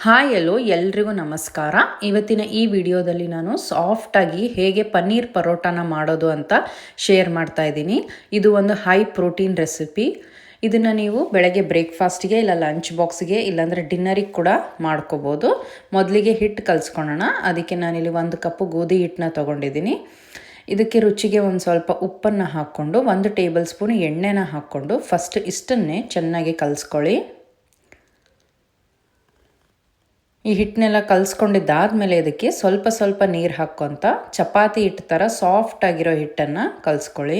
Hi ಎಲ್ರಿಗೂ ನಮಸ್ಕಾರ. ಇವತ್ತಿನ ಈ ವಿಡಿಯೋದಲ್ಲಿ ನಾನು ಸಾಫ್ಟಾಗಿ ಹೇಗೆ ಪನ್ನೀರ್ ಪರೋಟಾನ ಮಾಡೋದು ಅಂತ ಶೇರ್ ಮಾಡ್ತಾ ಇದ್ದೀನಿ. ಇದು ಒಂದು ಹೈ ಪ್ರೋಟೀನ್ ರೆಸಿಪಿ. ಇದನ್ನು ನೀವು ಬೆಳಗ್ಗೆ ಬ್ರೇಕ್ಫಾಸ್ಟಿಗೆ ಇಲ್ಲ ಲಂಚ್ ಬಾಕ್ಸ್ಗೆ ಇಲ್ಲಾಂದರೆ ಡಿನ್ನರಿಗೆ ಕೂಡ ಮಾಡ್ಕೋಬೋದು. ಮೊದಲಿಗೆ ಹಿಟ್ಟು ಕಲಿಸ್ಕೊಳ್ಳೋಣ. ಅದಕ್ಕೆ ನಾನಿಲ್ಲಿ 1 ಕಪ್ಪು ಗೋಧಿ ಹಿಟ್ಟನ್ನ ತೊಗೊಂಡಿದ್ದೀನಿ. ಇದಕ್ಕೆ ರುಚಿಗೆ ಒಂದು ಸ್ವಲ್ಪ ಉಪ್ಪನ್ನು ಹಾಕ್ಕೊಂಡು 1 ಟೇಬಲ್ ಸ್ಪೂನ್ ಎಣ್ಣೆನ ಹಾಕ್ಕೊಂಡು ಫಸ್ಟ್ ಇಷ್ಟನ್ನೇ ಚೆನ್ನಾಗಿ ಕಲಿಸ್ಕೊಳ್ಳಿ. ಈ ಹಿಟ್ಟನ್ನೆಲ್ಲ ಕಲಿಸ್ಕೊಂಡಿದ್ದಾದಮೇಲೆ ಇದಕ್ಕೆ ಸ್ವಲ್ಪ ಸ್ವಲ್ಪ ನೀರು ಹಾಕ್ಕೊತ ಚಪಾತಿ ಹಿಟ್ಟು ಥರ ಸಾಫ್ಟಾಗಿರೋ ಹಿಟ್ಟನ್ನು ಕಲಿಸ್ಕೊಳ್ಳಿ.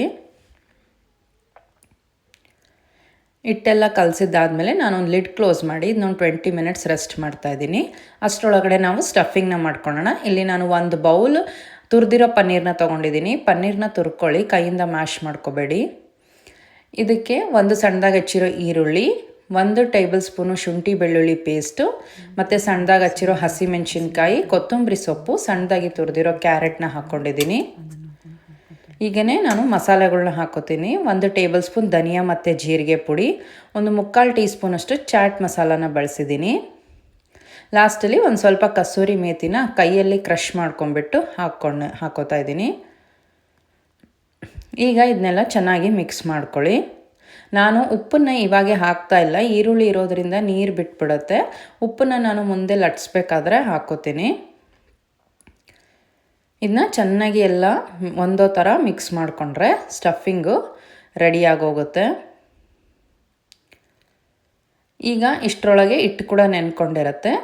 ಹಿಟ್ಟೆಲ್ಲ ಕಲಸಿದ್ದಾದಮೇಲೆ ನಾನೊಂದು ಲಿಡ್ ಕ್ಲೋಸ್ ಮಾಡಿ ಇದನ್ನೊಂದು 20 ಮಿನಿಟ್ಸ್ ರೆಸ್ಟ್ ಮಾಡ್ತಾಯಿದ್ದೀನಿ. ಅಷ್ಟರೊಳಗಡೆ ನಾವು ಸ್ಟಫಿಂಗ್ನ ಮಾಡ್ಕೊಳ್ಳೋಣ. ಇಲ್ಲಿ ನಾನು 1 ಬೌಲ್ ತುರಿದಿರೋ ಪನ್ನೀರನ್ನ ತೊಗೊಂಡಿದ್ದೀನಿ. ಪನ್ನೀರನ್ನ ತುರ್ಕೊಳ್ಳಿ, ಕೈಯಿಂದ ಮ್ಯಾಶ್ ಮಾಡ್ಕೋಬೇಡಿ. ಇದಕ್ಕೆ 1 ಸಣ್ಣದಾಗಿ ಹೆಚ್ಚಿರೋ ಈರುಳ್ಳಿ, 1 ಟೇಬಲ್ ಸ್ಪೂನು ಶುಂಠಿ ಬೆಳ್ಳುಳ್ಳಿ ಪೇಸ್ಟು ಮತ್ತು ಸಣ್ಣದಾಗಿ ಹಚ್ಚಿರೋ ಹಸಿಮೆಣಸಿನ್ಕಾಯಿ, ಕೊತ್ತಂಬರಿ ಸೊಪ್ಪು, ಸಣ್ಣದಾಗಿ ತುರಿದಿರೋ ಕ್ಯಾರೆಟ್ನ ಹಾಕ್ಕೊಂಡಿದ್ದೀನಿ. ಈಗನೇ ನಾನು ಮಸಾಲೆಗಳನ್ನ ಹಾಕೋತೀನಿ. 1 ಟೇಬಲ್ ಸ್ಪೂನ್ ಧನಿಯಾ ಮತ್ತು ಜೀರಿಗೆ ಪುಡಿ, 1/4 ಟೀ ಸ್ಪೂನಷ್ಟು ಚಾಟ್ ಮಸಾಲಾನ ಬಳಸಿದ್ದೀನಿ. ಲಾಸ್ಟಲ್ಲಿ ಒಂದು ಸ್ವಲ್ಪ ಕಸೂರಿ ಮೇಥಿನ ಕೈಯಲ್ಲಿ ಕ್ರಷ್ ಮಾಡ್ಕೊಂಬಿಟ್ಟು ಹಾಕೋತಾ ಇದ್ದೀನಿ. ಈಗ ಇದನ್ನೆಲ್ಲ ಚೆನ್ನಾಗಿ ಮಿಕ್ಸ್ ಮಾಡ್ಕೊಳ್ಳಿ. ನಾನು ಉಪ್ಪನ್ನು ಇವಾಗೆ ಹಾಕ್ತಾ ಇಲ್ಲ, ಈರುಳ್ಳಿ ಇರೋದ್ರಿಂದ ನೀರು ಬಿಟ್ಬಿಡುತ್ತೆ. ಉಪ್ಪನ್ನು ನಾನು ಮುಂದೆ ಲಟ್ಸ್ಬೇಕಾದ್ರೆ ಹಾಕೋತೀನಿ. ಇದನ್ನ ಚೆನ್ನಾಗಿ ಎಲ್ಲ ಒಂದೋ ಥರ ಮಿಕ್ಸ್ ಮಾಡಿಕೊಂಡ್ರೆ ಸ್ಟಫಿಂಗು ರೆಡಿಯಾಗೋಗುತ್ತೆ. ಈಗ ಇಷ್ಟರೊಳಗೆ ಹಿಟ್ಟು ಕೂಡ ನೆನ್ಕೊಂಡಿರುತ್ತೆ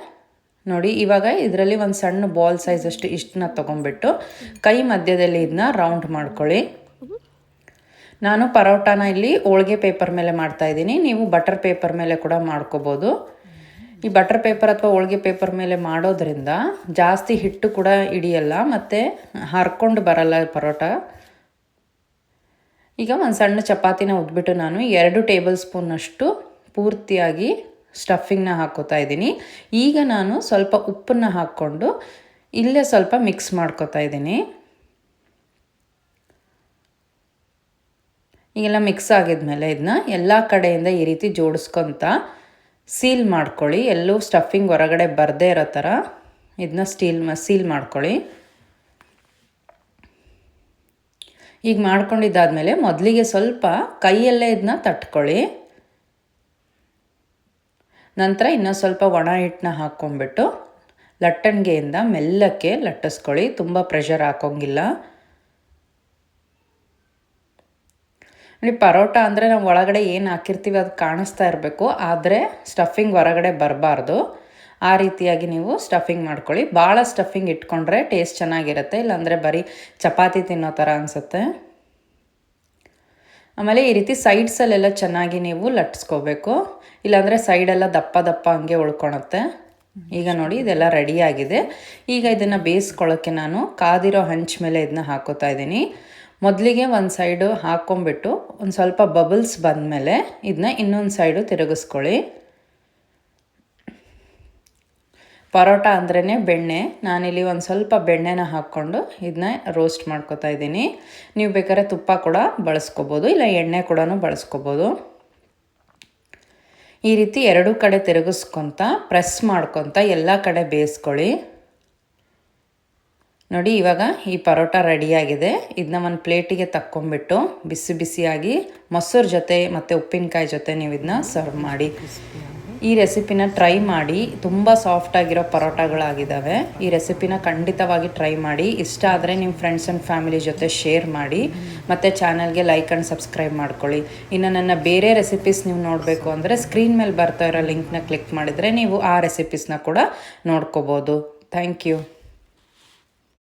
ನೋಡಿ. ಇವಾಗ ಇದರಲ್ಲಿ ಒಂದು ಸಣ್ಣ ಬಾಲ್ ಸೈಜಷ್ಟು ಇಷ್ಟನ್ನ ತೊಗೊಂಬಿಟ್ಟು ಕೈ ಮಧ್ಯದಲ್ಲಿ ಇದನ್ನ ರೌಂಡ್ ಮಾಡ್ಕೊಳ್ಳಿ. ನಾನು ಪರೋಟಾನ ಇಲ್ಲಿ ಹೋಳಿಗೆ ಪೇಪರ್ ಮೇಲೆ ಮಾಡ್ತಾಯಿದ್ದೀನಿ. ನೀವು ಬಟರ್ ಪೇಪರ್ ಮೇಲೆ ಕೂಡ ಮಾಡ್ಕೋಬೋದು. ಈ ಬಟರ್ ಪೇಪರ್ ಅಥವಾ ಹೋಳಿಗೆ ಪೇಪರ್ ಮೇಲೆ ಮಾಡೋದ್ರಿಂದ ಜಾಸ್ತಿ ಹಿಟ್ಟು ಕೂಡ ಹಿಡಿಯಲ್ಲ ಮತ್ತು ಹರ್ಕೊಂಡು ಬರಲ್ಲ ಪರೋಟ. ಈಗ ಒಂದು ಸಣ್ಣ ಚಪಾತಿನ ಉದ್ಬಿಟ್ಟು ನಾನು 2 ಟೇಬಲ್ ಸ್ಪೂನಷ್ಟು ಪೂರ್ತಿಯಾಗಿ ಸ್ಟಫಿಂಗ್ನ ಹಾಕೋತಾ ಇದ್ದೀನಿ. ಈಗ ನಾನು ಸ್ವಲ್ಪ ಉಪ್ಪನ್ನು ಹಾಕ್ಕೊಂಡು ಇಲ್ಲೇ ಸ್ವಲ್ಪ ಮಿಕ್ಸ್ ಮಾಡ್ಕೋತಾ ಇದ್ದೀನಿ. ಈಗೆಲ್ಲ ಮಿಕ್ಸ್ ಆಗಿದ್ಮೇಲೆ ಇದನ್ನ ಎಲ್ಲ ಕಡೆಯಿಂದ ಈ ರೀತಿ ಜೋಡಿಸ್ಕೊತ ಸೀಲ್ ಮಾಡ್ಕೊಳ್ಳಿ. ಎಲ್ಲೂ ಸ್ಟಫಿಂಗ್ ಹೊರಗಡೆ ಬರದೇ ಇರೋ ಥರ ಇದನ್ನ ಸೀಲ್ ಮಾಡ್ಕೊಳ್ಳಿ. ಈಗ ಮಾಡ್ಕೊಂಡಿದ್ದಾದಮೇಲೆ ಮೊದಲಿಗೆ ಸ್ವಲ್ಪ ಕೈಯಲ್ಲೇ ಇದನ್ನ ತಟ್ಕೊಳ್ಳಿ. ನಂತರ ಇನ್ನೂ ಸ್ವಲ್ಪ ಒಣ ಹಿಟ್ಟನ್ನ ಹಾಕ್ಕೊಂಬಿಟ್ಟು ಲಟ್ಟಣಿಗೆಯಿಂದ ಮೆಲ್ಲಕ್ಕೆ ಲಟ್ಟಿಸ್ಕೊಳ್ಳಿ. ತುಂಬ ಪ್ರೆಷರ್ ಹಾಕೋಂಗಿಲ್ಲ. ನೋಡಿ, ಪರೋಟ ಅಂದರೆ ನಾವು ಒಳಗಡೆ ಏನು ಹಾಕಿರ್ತೀವಿ ಅದು ಕಾಣಿಸ್ತಾ ಇರಬೇಕು, ಆದರೆ ಸ್ಟಫಿಂಗ್ ಹೊರಗಡೆ ಬರಬಾರ್ದು. ಆ ರೀತಿಯಾಗಿ ನೀವು ಸ್ಟಫಿಂಗ್ ಮಾಡ್ಕೊಳ್ಳಿ. ಭಾಳ ಸ್ಟಫಿಂಗ್ ಇಟ್ಕೊಂಡ್ರೆ ಟೇಸ್ಟ್ ಚೆನ್ನಾಗಿರುತ್ತೆ, ಇಲ್ಲಾಂದರೆ ಬರೀ ಚಪಾತಿ ತಿನ್ನೋ ಥರ ಅನಿಸುತ್ತೆ. ಆಮೇಲೆ ಈ ರೀತಿ ಸೈಡ್ಸಲ್ಲೆಲ್ಲ ಚೆನ್ನಾಗಿ ನೀವು ಲಟ್ಸ್ಕೋಬೇಕು, ಇಲ್ಲಾಂದರೆ ಸೈಡೆಲ್ಲ ದಪ್ಪ ದಪ್ಪ ಹಂಗೆ ಉಳ್ಕೊಳುತ್ತೆ. ಈಗ ನೋಡಿ ಇದೆಲ್ಲ ರೆಡಿಯಾಗಿದೆ. ಈಗ ಇದನ್ನು ಬೇಯಿಸ್ಕೊಳ್ಳೋಕ್ಕೆ ನಾನು ಕಾದಿರೋ ಹಂಚ್ ಮೇಲೆ ಇದನ್ನ ಹಾಕೋತಾ ಇದ್ದೀನಿ. ಮೊದಲಿಗೆ ಒಂದು ಸೈಡು ಹಾಕ್ಕೊಂಬಿಟ್ಟು ಒಂದು ಸ್ವಲ್ಪ ಬಬಲ್ಸ್ ಬಂದಮೇಲೆ ಇದನ್ನ ಇನ್ನೊಂದು ಸೈಡು ತಿರುಗಿಸ್ಕೊಳ್ಳಿ. ಪರೋಟ ಅಂದ್ರೇ ಬೆಣ್ಣೆ. ನಾನಿಲ್ಲಿ ಒಂದು ಸ್ವಲ್ಪ ಬೆಣ್ಣೆನ ಹಾಕ್ಕೊಂಡು ಇದನ್ನ ರೋಸ್ಟ್ ಮಾಡ್ಕೊತಾ ಇದ್ದೀನಿ. ನೀವು ಬೇಕಾದ್ರೆ ತುಪ್ಪ ಕೂಡ ಬಳಸ್ಕೋಬೋದು, ಇಲ್ಲ ಎಣ್ಣೆ ಕೂಡ ಬಳಸ್ಕೋಬೋದು. ಈ ರೀತಿ 2 ಕಡೆ ತಿರುಗಿಸ್ಕೊತ ಪ್ರೆಸ್ ಮಾಡ್ಕೊತ ಎಲ್ಲ ಕಡೆ ಬೇಯಿಸ್ಕೊಳ್ಳಿ. ನೋಡಿ, ಇವಾಗ ಈ ಪರೋಟ ರೆಡಿಯಾಗಿದೆ. ಇದನ್ನ ಒಂದು ಪ್ಲೇಟಿಗೆ ತಕ್ಕೊಂಬಿಟ್ಟು ಬಿಸಿ ಬಿಸಿಯಾಗಿ ಮೊಸರು ಜೊತೆ ಮತ್ತು ಉಪ್ಪಿನಕಾಯಿ ಜೊತೆ ನೀವು ಇದನ್ನ ಸರ್ವ್ ಮಾಡಿ. ಈ ರೆಸಿಪಿನ ಟ್ರೈ ಮಾಡಿ. ತುಂಬ ಸಾಫ್ಟಾಗಿರೋ ಪರೋಟಗಳಾಗಿದ್ದಾವೆ. ಈ ರೆಸಿಪಿನ ಖಂಡಿತವಾಗಿ ಟ್ರೈ ಮಾಡಿ. ಇಷ್ಟ ಆದರೆ ನಿಮ್ಮ ಫ್ರೆಂಡ್ಸ್ ಆ್ಯಂಡ್ ಫ್ಯಾಮಿಲಿ ಜೊತೆ ಶೇರ್ ಮಾಡಿ ಮತ್ತು ಚಾನಲ್ಗೆ ಲೈಕ್ ಆ್ಯಂಡ್ ಸಬ್ಸ್ಕ್ರೈಬ್ ಮಾಡ್ಕೊಳ್ಳಿ. ಇನ್ನು ನನ್ನ ಬೇರೆ ರೆಸಿಪೀಸ್ ನೀವು ನೋಡಬೇಕು ಅಂದರೆ ಸ್ಕ್ರೀನ್ ಮೇಲೆ ಬರ್ತಾ ಇರೋ ಲಿಂಕ್ನ ಕ್ಲಿಕ್ ಮಾಡಿದರೆ ನೀವು ಆ ರೆಸಿಪೀಸ್ನ ಕೂಡ ನೋಡ್ಕೋಬೋದು. Thank you.